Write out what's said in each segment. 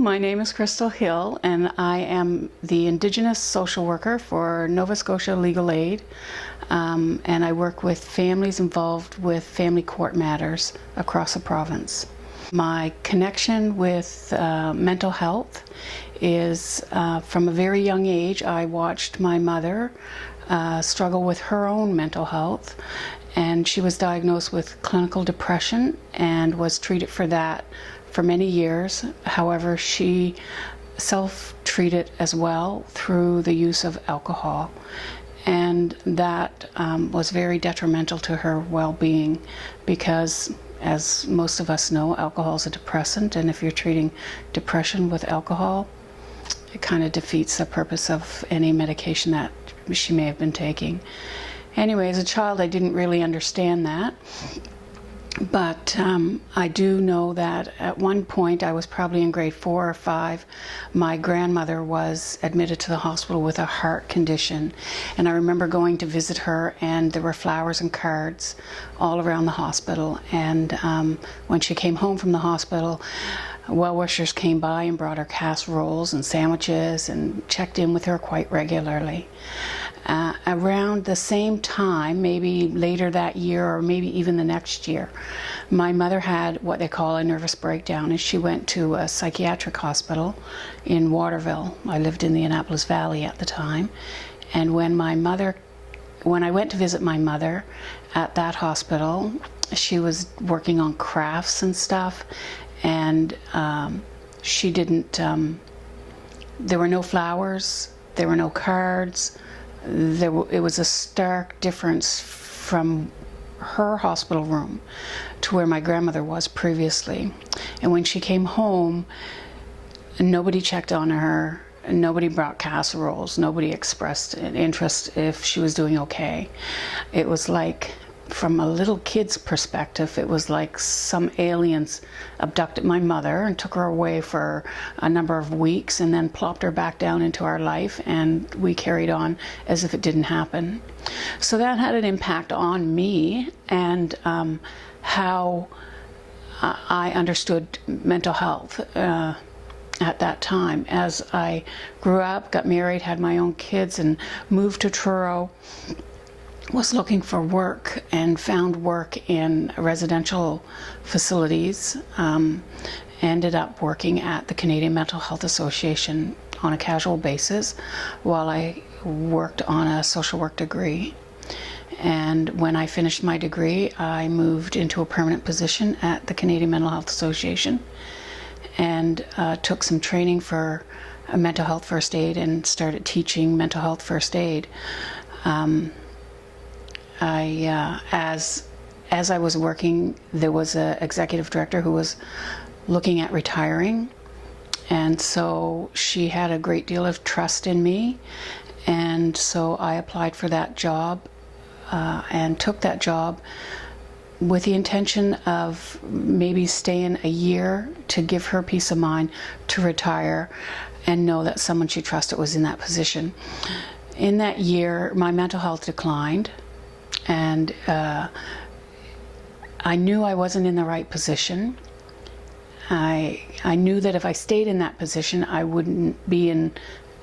my name is Crystal Hill, and I am the Indigenous social worker for Nova Scotia Legal Aid, and I work with families involved with family court matters across the province. My connection with mental health is from a very young age. I watched my mother struggle with her own mental health, and she was diagnosed with clinical depression and was treated for that for many years. However, she self-treated as well through the use of alcohol, and that was very detrimental to her well-being because, as most of us know, alcohol is a depressant, and if you're treating depression with alcohol, it kind of defeats the purpose of any medication that she may have been taking. Anyway, as a child, I didn't really understand that. But I do know that at one point, I was probably in grade 4 or 5, my grandmother was admitted to the hospital with a heart condition. And I remember going to visit her, and there were flowers and cards all around the hospital. And when she came home from the hospital, well-wishers came by and brought her casseroles and sandwiches and checked in with her quite regularly. Around the same time, maybe later that year or maybe even the next year, my mother had what they call a nervous breakdown, and she went to a psychiatric hospital in Waterville. I lived in the Annapolis Valley at the time, and when I went to visit my mother at that hospital, she was working on crafts and stuff, and she didn't, there were no flowers, there were no cards. It was a stark difference from her hospital room to where my grandmother was previously. And when she came home, nobody checked on her, nobody brought casseroles, nobody expressed an interest if she was doing okay. It was like, from a little kid's perspective, it was like some aliens abducted my mother and took her away for a number of weeks and then plopped her back down into our life, and we carried on as if it didn't happen. So that had an impact on me and how I understood mental health at that time. As I grew up, got married, had my own kids, and moved to Truro, was looking for work and found work in residential facilities. Ended up working at the Canadian Mental Health Association on a casual basis while I worked on a social work degree. And when I finished my degree, I moved into a permanent position at the Canadian Mental Health Association and took some training for mental health first aid and started teaching mental health first aid. As I was working, there was an executive director who was looking at retiring, and so she had a great deal of trust in me, and so I applied for that job and took that job with the intention of maybe staying a year to give her peace of mind to retire and know that someone she trusted was in that position. In that year, my mental health declined, and I knew I wasn't in the right position. I knew that if I stayed in that position, I wouldn't be in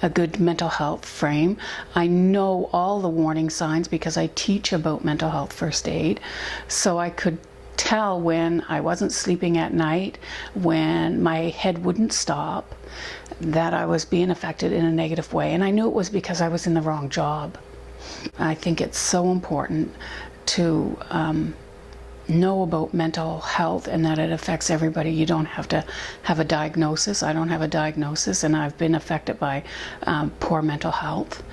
a good mental health frame. I know all the warning signs because I teach about mental health first aid, so I could tell when I wasn't sleeping at night, when my head wouldn't stop, that I was being affected in a negative way, and I knew it was because I was in the wrong job. I think it's so important to know about mental health and that it affects everybody. You don't have to have a diagnosis. I don't have a diagnosis, and I've been affected by poor mental health.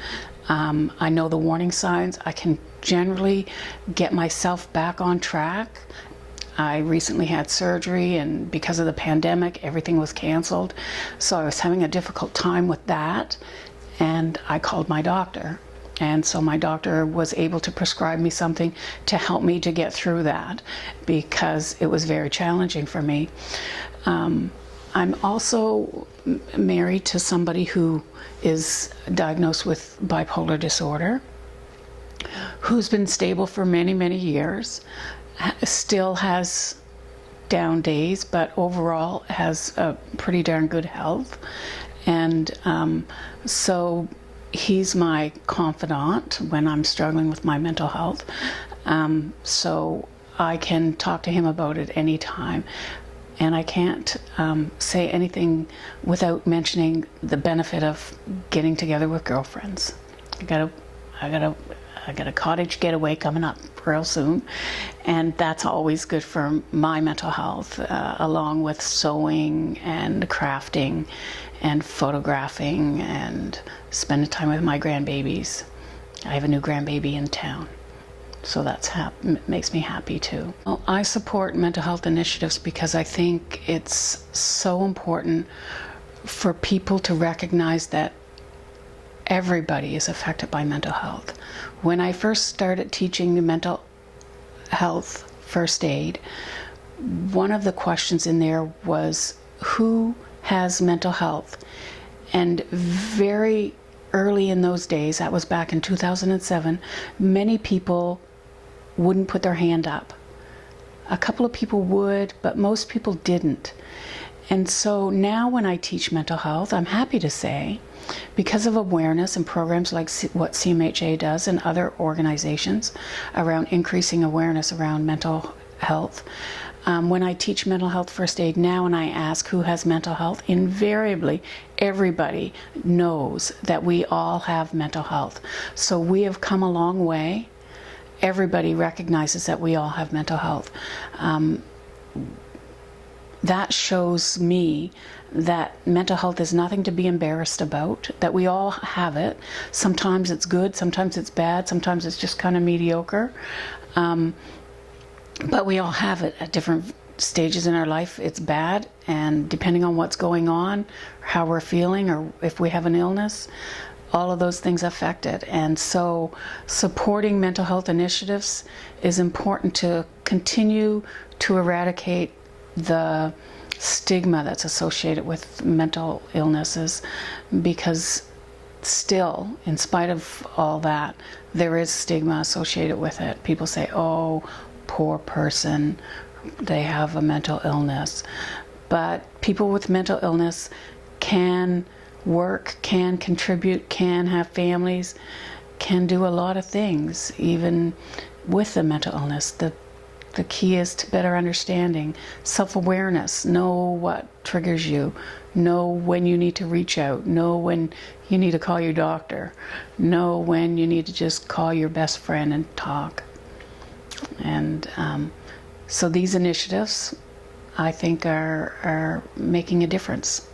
I know the warning signs. I can generally get myself back on track. I recently had surgery, and because of the pandemic, everything was canceled. So I was having a difficult time with that, and I called my doctor. And so my doctor was able to prescribe me something to help me to get through that, because it was very challenging for me. I'm also married to somebody who is diagnosed with bipolar disorder, who's been stable for many, many years, still has down days, but overall has a pretty darn good health. And so he's my confidant when I'm struggling with my mental health. So I can talk to him about it anytime. And I can't say anything without mentioning the benefit of getting together with girlfriends. I got a cottage getaway coming up real soon, and that's always good for my mental health, along with sewing and crafting and photographing and spending time with my grandbabies. I have a new grandbaby in town, so that's makes me happy too. Well, I support mental health initiatives because I think it's so important for people to recognize that everybody is affected by mental health. When I first started teaching mental health first aid, one of the questions in there was, who has mental health? And very early in those days, that was back in 2007, many people wouldn't put their hand up. A couple of people would, but most people didn't. And so now when I teach mental health, I'm happy to say, because of awareness and programs like what CMHA does and other organizations around increasing awareness around mental health, when I teach mental health first aid now and I ask who has mental health, invariably everybody knows that we all have mental health. So we have come a long way. Everybody recognizes that we all have mental health. That shows me that mental health is nothing to be embarrassed about, that we all have it. Sometimes it's good, sometimes it's bad, sometimes it's just kind of mediocre. But we all have it at different stages in our life. It's bad, and depending on what's going on, how we're feeling, or if we have an illness, all of those things affect it. And so supporting mental health initiatives is important to continue to eradicate the stigma that's associated with mental illnesses, because still, in spite of all that, there is stigma associated with it. People say, oh, poor person, they have a mental illness. But people with mental illness can work, can contribute, can have families, can do a lot of things, even with the mental illness. The key is to better understanding, self-awareness, know what triggers you, know when you need to reach out, know when you need to call your doctor, know when you need to just call your best friend and talk. And so these initiatives, I think, are making a difference.